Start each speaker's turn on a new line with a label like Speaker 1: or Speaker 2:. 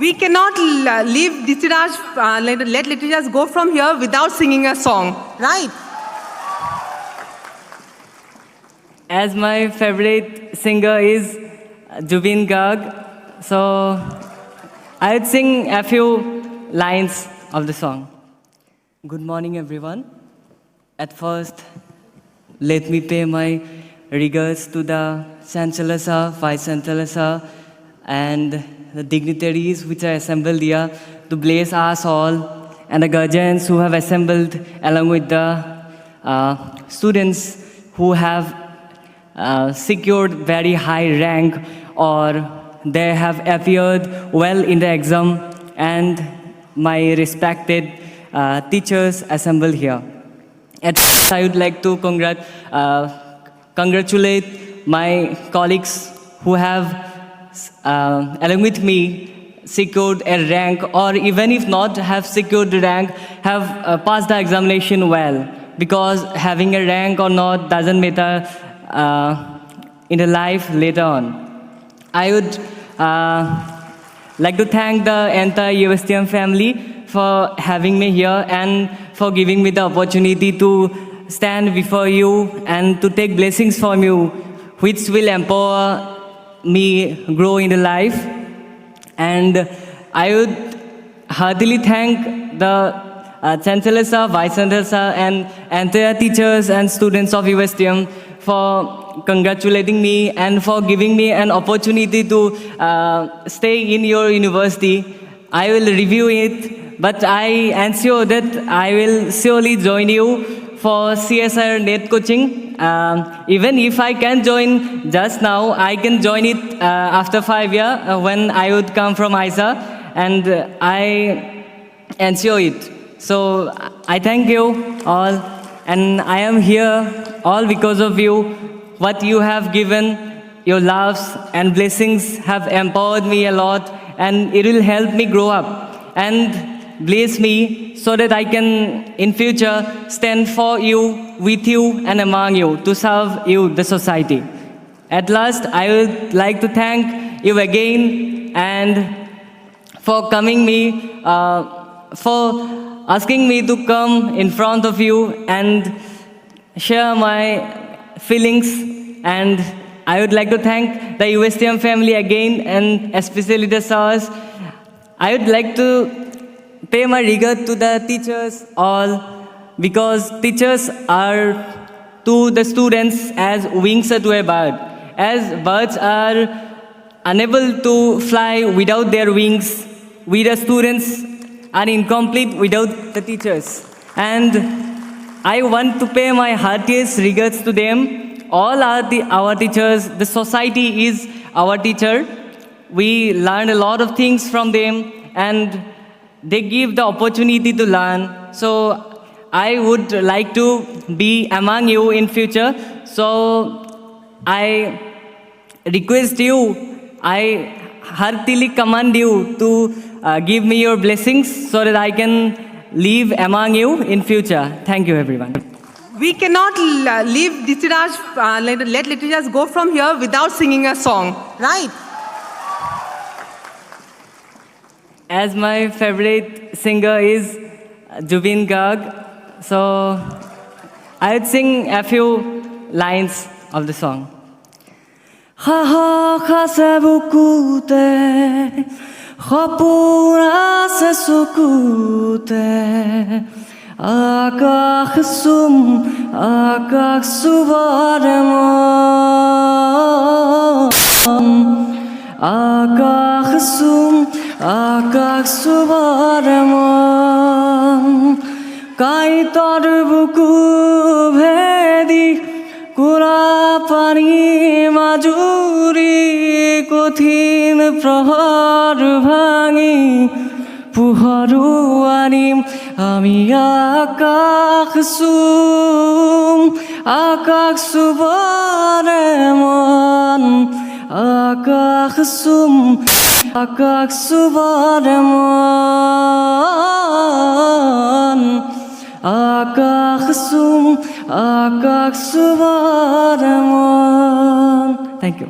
Speaker 1: We cannot leave let Lituraj go from here without singing a song, right?
Speaker 2: As my favorite singer is Jubin Garg, so I would sing a few lines of the song. Good morning, everyone. At first, let me pay my regards to the Chancellor Sir, Vice Chancellor Sir, and the dignitaries which are assembled here to bless us all, and the guardians who have assembled along with the students who have secured very high rank or they have appeared well in the exam, and my respected teachers assembled here. At first, I would like to congratulate my colleagues who have, along with me, secured a rank, or even if not have secured the rank, have passed the examination well. Because having a rank or not doesn't matter in the life later on. I would like to thank the entire USTM family for having me here and for giving me the opportunity to stand before you and to take blessings from you, which will empower me grow in the life. And I would heartily thank the Chancellor Sir, Vice Chancellor Sir, and entire teachers and students of USTM for congratulating me and for giving me an opportunity to stay in your university. I will review it, but I ensure that I will surely join you for CSR net coaching. Even if I can join just now, I can join it after 5 years when I would come from ISA, and I ensure it. So I thank you all, and I am here all because of you. What you have given, your loves and blessings have empowered me a lot, and it will help me grow up and bless me so that I can in future stand for you, with you and among you to serve you, the society. At last, I would like to thank you again and for coming me, for asking me to come in front of you and share my feelings. And I would like to thank the USTM family again, and especially the sirs. I would like to pay my regard to the teachers all, because teachers are to the students as wings are to a bird. As birds are unable to fly without their wings, we the students are incomplete without the teachers. And I want to pay my heartiest regards to them. All are our teachers. The society is our teacher. We learn a lot of things from them, and they give the opportunity to learn. So I would like to be among you in future. So I request you, I heartily command you to give me your blessings so that I can live among you in future. Thank you, everyone.
Speaker 1: We cannot leave let Lituraj go from here without singing a song, right?
Speaker 2: As my favorite singer is Jubin Garg, so I would sing a few lines of the song. Ha ha khasabukute khapura sesukute akakh suvarama akakh suvarama kai tarbuku bhedi kura pani majuri kothin prahar bhangi puharu anim ami akakh suvareman akakh suvareman akakh suvareman. Thank you.